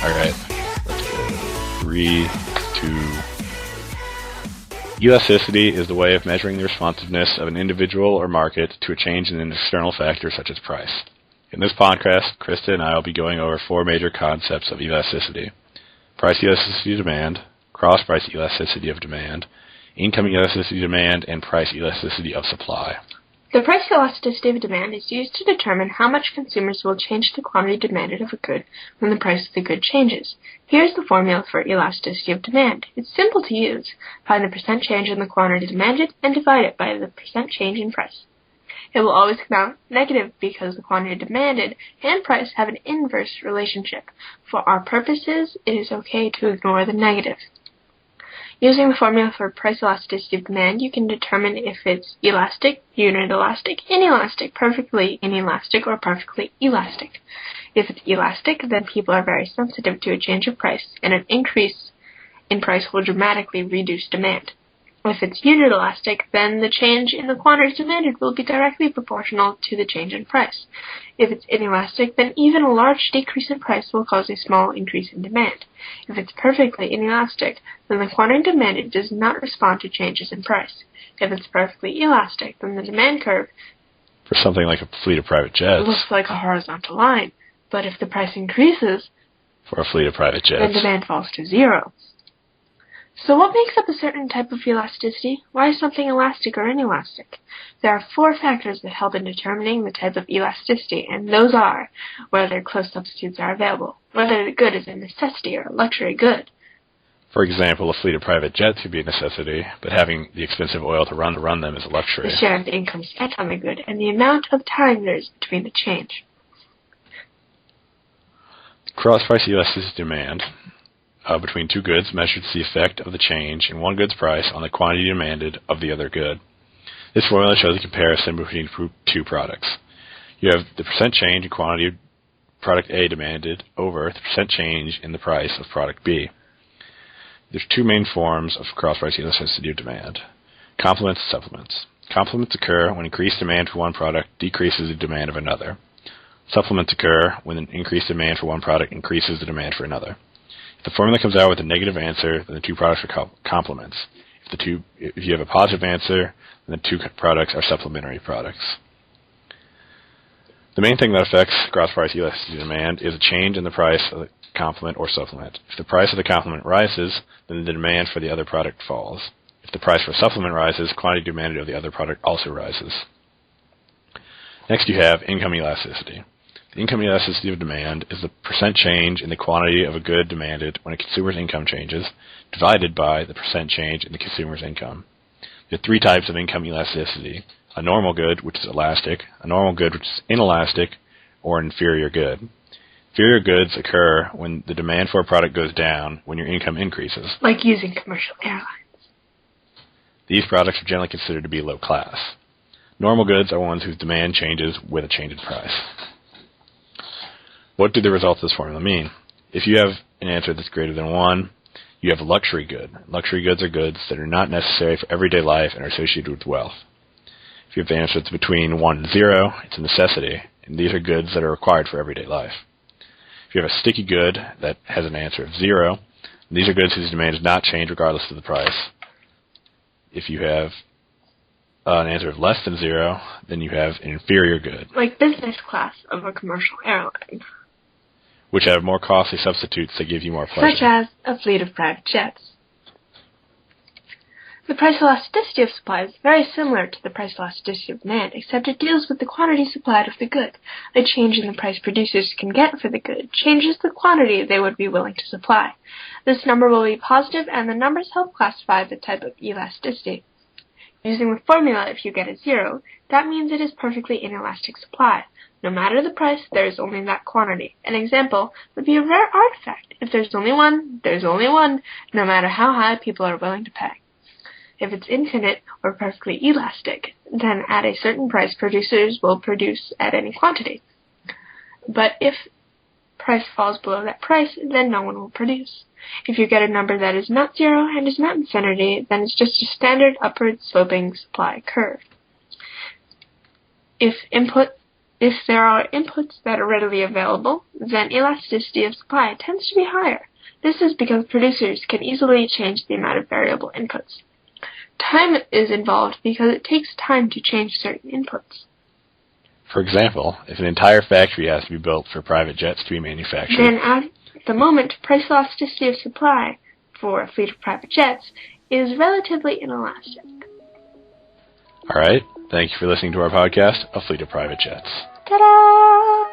Alright, let's go. 3, 2... Elasticity is the way of measuring the responsiveness of an individual or market to a change in an external factor such as price. In this podcast, Krista and I will be going over 4 major concepts of elasticity: price elasticity of demand, cross-price elasticity of demand, income elasticity of demand, and price elasticity of supply. The price elasticity of demand is used to determine how much consumers will change the quantity demanded of a good when the price of the good changes. Here's the formula for elasticity of demand. It's simple to use. Find the percent change in the quantity demanded and divide it by the percent change in price. It will always come out negative because the quantity demanded and price have an inverse relationship. For our purposes, it is okay to ignore the negative. Using the formula for price elasticity of demand, you can determine if it's elastic, unit elastic, inelastic, perfectly inelastic, or perfectly elastic. If it's elastic, then people are very sensitive to a change of price, and an increase in price will dramatically reduce demand. If it's unit elastic, then the change in the quantity demanded will be directly proportional to the change in price. If it's inelastic, then even a large decrease in price will cause a small increase in demand. If it's perfectly inelastic, then the quantity demanded does not respond to changes in price. If it's perfectly elastic, then the demand curve For something like a fleet of private jets. looks like a horizontal line. But if the price increases, For a fleet of private jets. then demand falls to zero. So what makes up a certain type of elasticity? Why is something elastic or inelastic? There are 4 factors that help in determining the type of elasticity, and those are whether close substitutes are available, whether the good is a necessity or a luxury good. For example, a fleet of private jets would be a necessity, but having the expensive oil to run them is a luxury. The share of the income spent on the good, and the amount of time there is between the change. Cross-price elasticity of demand between 2 goods measures the effect of the change in one good's price on the quantity demanded of the other good. This formula shows a comparison between 2 products. You have the percent change in quantity of product A demanded over the percent change in the price of product B. There's 2 main forms of cross-price elasticity of demand: complements and supplements. Complements occur when increased demand for one product decreases the demand of another. Supplements occur when an increased demand for one product increases the demand for another. If the formula comes out with a negative answer, then the 2 products are complements. If you have a positive answer, then the 2 products are supplementary products. The main thing that affects cross-price elasticity of demand is a change in the price of the complement or supplement. If the price of the complement rises, then the demand for the other product falls. If the price for a supplement rises, quantity demanded of the other product also rises. Next you have income elasticity. The income elasticity of demand is the percent change in the quantity of a good demanded when a consumer's income changes, divided by the percent change in the consumer's income. There are 3 types of income elasticity: a normal good, which is elastic; a normal good, which is inelastic; or an inferior good. Inferior goods occur when the demand for a product goes down when your income increases. Like using commercial airlines. These products are generally considered to be low class. Normal goods are ones whose demand changes with a change in price. What do the results of this formula mean? If you have an answer that's greater than 1, you have a luxury good. Luxury goods are goods that are not necessary for everyday life and are associated with wealth. If you have the answer that's between 1 and 0, it's a necessity, and these are goods that are required for everyday life. If you have a sticky good that has an answer of 0, these are goods whose demand does not change regardless of the price. If you have an answer of less than 0, then you have an inferior good. Like business class of a commercial airline. Which have more costly substitutes that give you more pleasure. Such as a fleet of private jets. The price elasticity of supply is very similar to the price elasticity of demand, except it deals with the quantity supplied of the good. A change in the price producers can get for the good changes the quantity they would be willing to supply. This number will be positive, and the numbers help classify the type of elasticity. Using the formula, if you get a 0, that means it is perfectly inelastic supply. No matter the price, there is only that quantity. An example would be a rare artifact. If there's only one, there's only one, no matter how high people are willing to pay. If it's infinite or perfectly elastic, then at a certain price, producers will produce at any quantity. But if price falls below that price, then no one will produce. If you get a number that is not 0 and is not infinity, then it's just a standard upward sloping supply curve. If input If there are inputs that are readily available, then elasticity of supply tends to be higher. This is because producers can easily change the amount of variable inputs. Time is involved because it takes time to change certain inputs. For example, if an entire factory has to be built for private jets to be manufactured, then at the moment, price elasticity of supply for a fleet of private jets is relatively inelastic. All right. Thank you for listening to our podcast, A Fleet of Private Jets. Ta-da!